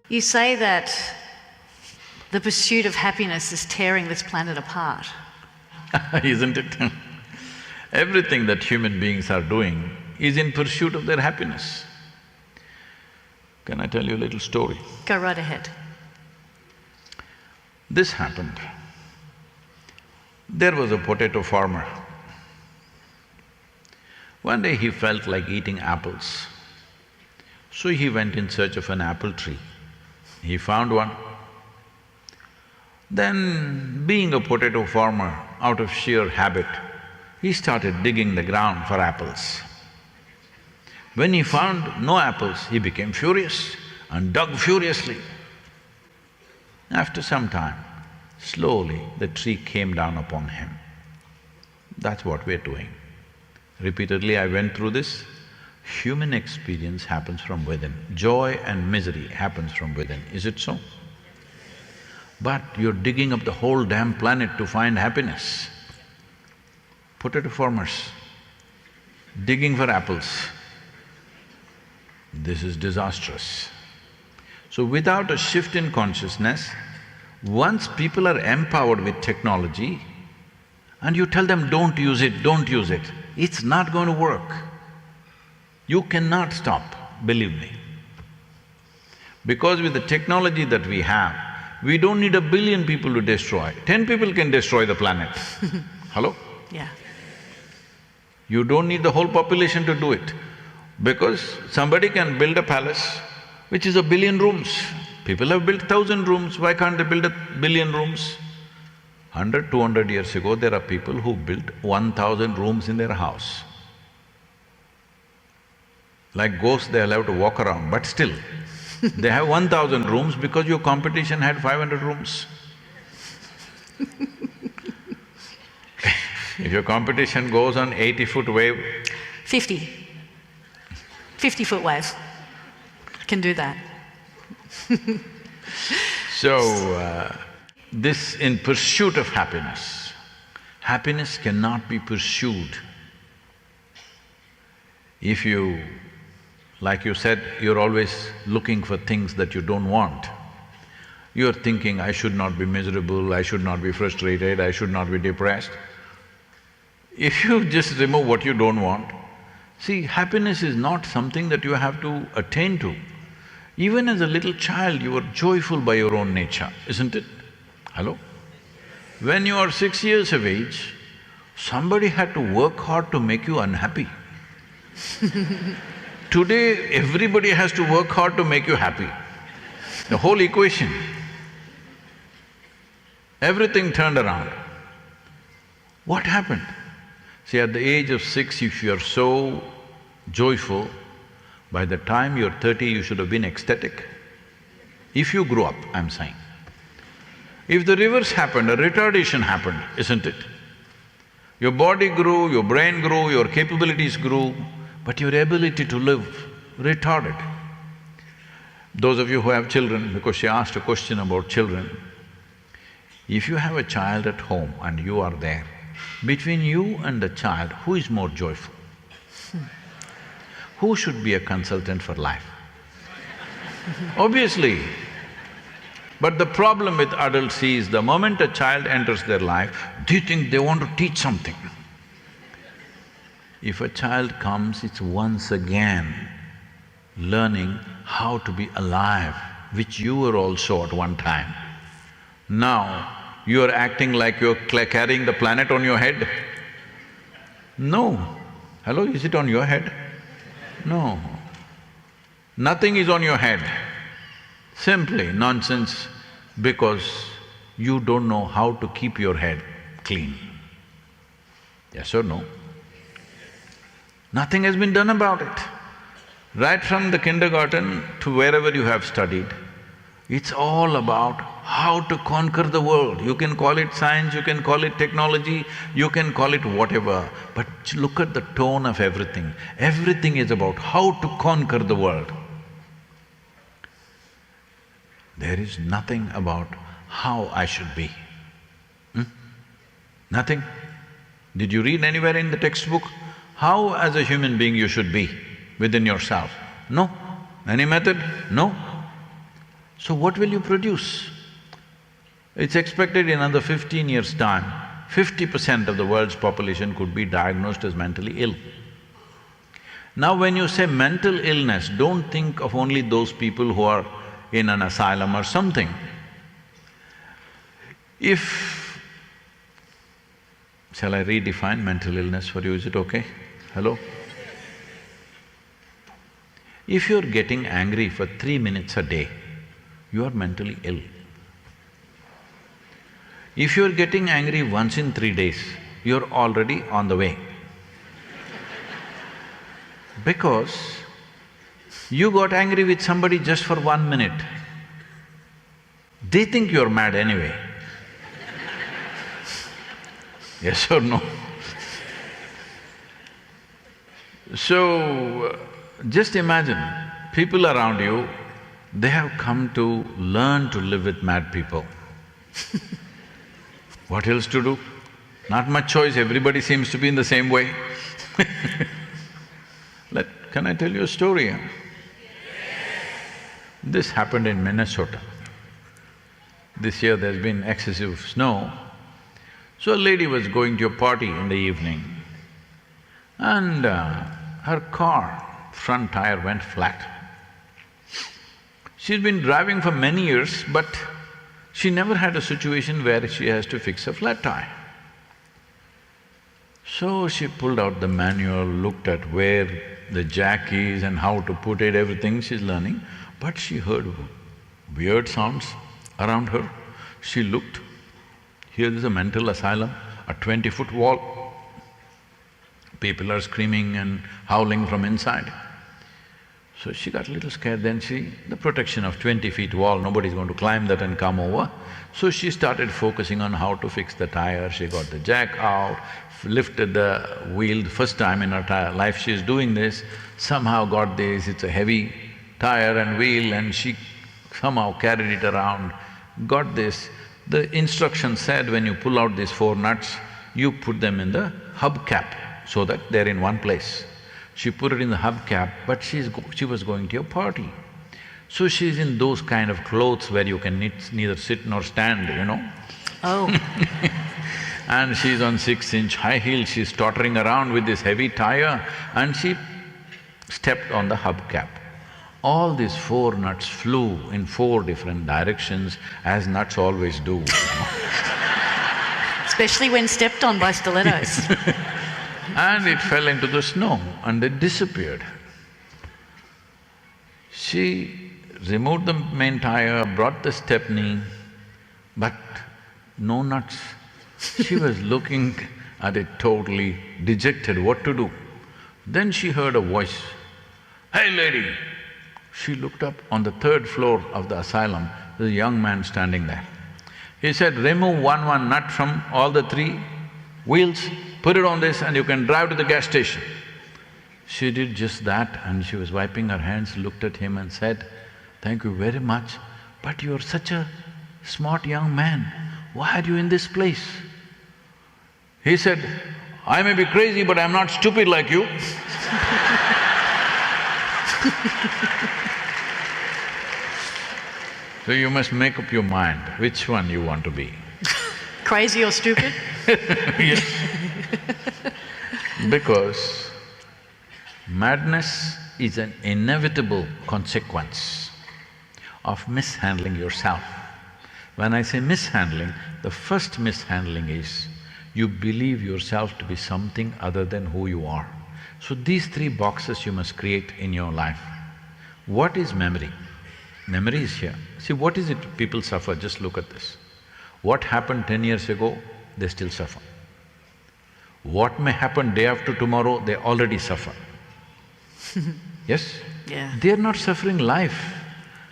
You say that the pursuit of happiness is tearing this planet apart. Isn't it? Everything that human beings are doing is in pursuit of their happiness. Can I tell you a little story? Go right ahead. This happened. There was a potato farmer. One day he felt like eating apples. So he went in search of an apple tree. He found one. Then, being a potato farmer, out of sheer habit, he started digging the ground for apples. When he found no apples, he became furious and dug furiously. After some time, slowly the tree came down upon him. That's what we're doing. Repeatedly I went through this. Human experience happens from within. Joy and misery happens from within, is it so? But you're digging up the whole damn planet to find happiness. Potato farmers, digging for apples. This is disastrous. So without a shift in consciousness, once people are empowered with technology and you tell them, don't use it, it's not going to work. You cannot stop, believe me. Because with the technology that we have, we don't need 1 billion people to destroy. 10 people can destroy the planet. Hello? Yeah. You don't need the whole population to do it. Because somebody can build a palace which is 1 billion rooms. People have built 1,000 rooms, why can't they build 1 billion rooms? 100, 200 years ago, there are people who built 1,000 rooms in their house. Like ghosts, they are allowed to walk around, but still, they have 1,000 rooms because your competition had 500 rooms. If your competition goes on 80-foot wave… 50. 50-foot wave. Can do that. So, this in pursuit of happiness. Happiness cannot be pursued. If you… like you said, you're always looking for things that you don't want. You're thinking, I should not be miserable, I should not be frustrated, I should not be depressed. If you just remove what you don't want, see, happiness is not something that you have to attain to. Even as a little child, you were joyful by your own nature, isn't it? Hello? When you are 6 years of age, somebody had to work hard to make you unhappy. Today, everybody has to work hard to make you happy. The whole equation. Everything turned around. What happened? See, at the age of 6, if you're so joyful, by the time you're 30, you should have been ecstatic. If you grew up, I'm saying. If the reverse happened, a retardation happened, isn't it? Your body grew, your brain grew, your capabilities grew, but your ability to live retarded. Those of you who have children, because she asked a question about children, if you have a child at home and you are there, between you and the child, who is more joyful? Who should be a consultant for life? Obviously. But the problem with adults is, the moment a child enters their life, they think they want to teach something. If a child comes, it's once again learning how to be alive, which you were also at one time. Now, you are acting like you're carrying the planet on your head. No. Hello, is it on your head? No. Nothing is on your head. Simply nonsense, because you don't know how to keep your head clean. Yes or no? Nothing has been done about it. Right from the kindergarten to wherever you have studied, it's all about how to conquer the world. You can call it science, you can call it technology, you can call it whatever, but look at the tone of everything. Everything is about how to conquer the world. There is nothing about how I should be. Nothing. Did you read anywhere in the textbook how as a human being you should be within yourself? No. Any method? No. So what will you produce? It's expected in another 15 years' time, 50% of the world's population could be diagnosed as mentally ill. Now when you say mental illness, don't think of only those people who are in an asylum or something. Shall I redefine mental illness for you, is it okay? Hello? If you're getting angry for 3 minutes a day, you are mentally ill. If you're getting angry once in 3 days, you're already on the way. Because you got angry with somebody just for 1 minute. They think you're mad anyway. Yes or no? So, just imagine, people around you, they have come to learn to live with mad people. What else to do? Not much choice, everybody seems to be in the same way. Can I tell you a story? Huh? This happened in Minnesota. This year there's been excessive snow. So a lady was going to a party in the evening and her car front tire went flat. She's been driving for many years, but she never had a situation where she has to fix a flat tire. So she pulled out the manual, looked at where the jack is and how to put it, everything she's learning, but she heard weird sounds around her. She looked, here is a mental asylum, a 20-foot wall. People are screaming and howling from inside. So she got a little scared, then the protection of 20 feet wall, nobody's going to climb that and come over. So she started focusing on how to fix the tire, she got the jack out, lifted the wheel, first time in her life she's doing this, somehow got this, it's a heavy tire and wheel and she somehow carried it around, got this. The instruction said when you pull out these 4 nuts, you put them in the hubcap so that they're in one place. She put it in the hubcap, but she was going to a party. So she's in those kind of clothes where you can neither sit nor stand, you know. Oh. And she's on 6-inch high heels, she's tottering around with this heavy tire and she stepped on the hubcap. All these 4 nuts flew in 4 different directions, as nuts always do, you know. Especially when stepped on by stilettos. And it fell into the snow and it disappeared. She removed the main tire, brought the stepney, but no nuts. She was looking at it totally dejected, what to do. Then she heard a voice, "Hey lady!" She looked up, on the 3rd floor of the asylum, there's a young man standing there. He said, "Remove one nut from all the 3 wheels, put it on this and you can drive to the gas station." She did just that and she was wiping her hands, looked at him and said, "Thank you very much, but you're such a smart young man, why are you in this place?" He said, "I may be crazy, but I'm not stupid like you." So you must make up your mind which one you want to be. Crazy or stupid? Yes. Because madness is an inevitable consequence of mishandling yourself. When I say mishandling, the first mishandling is you believe yourself to be something other than who you are. So these 3 boxes you must create in your life. What is memory? Memory is here. See, what is it people suffer? Just look at this. What happened 10 years ago, they still suffer. What may happen day after tomorrow, they already suffer. Yes? Yeah. They're not suffering life.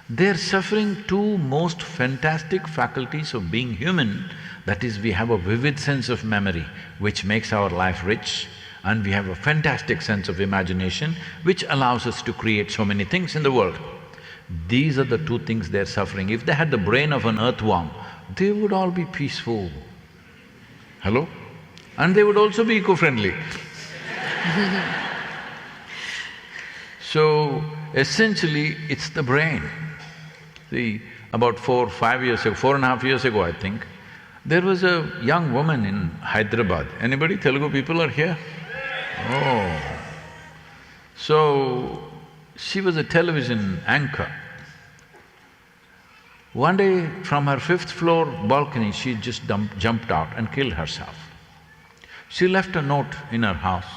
They're suffering 2 most fantastic faculties of being human. That is, we have a vivid sense of memory which makes our life rich, and we have a fantastic sense of imagination which allows us to create so many things in the world. These are the 2 things they're suffering. If they had the brain of an earthworm, they would all be peaceful. Hello? And they would also be eco-friendly. So, essentially, it's the brain. See, about 4, 5 years ago, 4.5 years ago, I think, there was a young woman in Hyderabad. Anybody Telugu people are here? Oh. So, she was a television anchor. One day, from her 5th-floor balcony, she just jumped out and killed herself. She left a note in her house,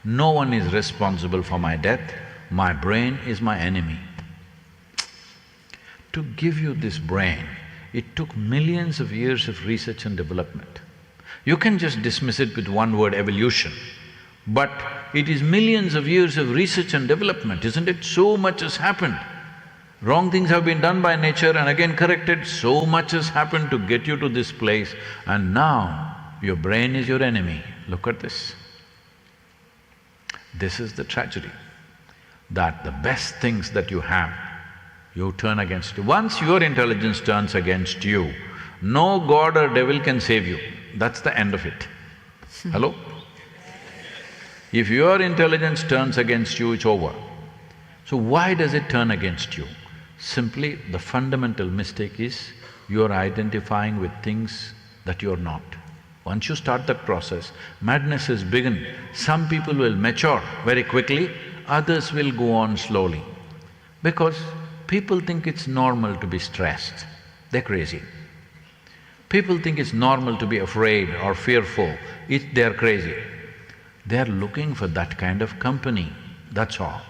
"No one is responsible for my death, my brain is my enemy." To give you this brain, it took millions of years of research and development. You can just dismiss it with one word, evolution, but it is millions of years of research and development, isn't it? So much has happened. Wrong things have been done by nature and again corrected, so much has happened to get you to this place, and now your brain is your enemy. Look at this. This is the tragedy, that the best things that you have, you turn against you. Once your intelligence turns against you, no god or devil can save you. That's the end of it. Hello? If your intelligence turns against you, it's over. So why does it turn against you? Simply, the fundamental mistake is you're identifying with things that you're not. Once you start that process, madness has begun. Some people will mature very quickly, others will go on slowly. Because people think it's normal to be stressed, they're crazy. People think it's normal to be afraid or fearful, they're crazy. They're looking for that kind of company, that's all.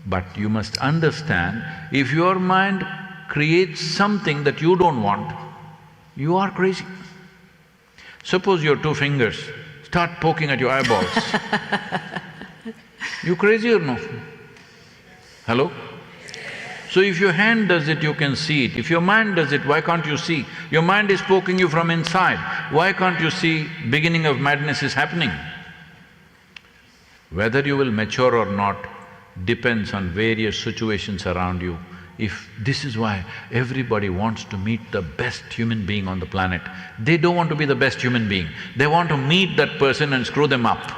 But you must understand, if your mind creates something that you don't want, you are crazy. Suppose your 2 fingers start poking at your eyeballs. You crazy or no? Hello? So if your hand does it, you can see it. If your mind does it, why can't you see? Your mind is poking you from inside. Why can't you see beginning of madness is happening? Whether you will mature or not depends on various situations around you. If… this is why everybody wants to meet the best human being on the planet. They don't want to be the best human being, they want to meet that person and screw them up.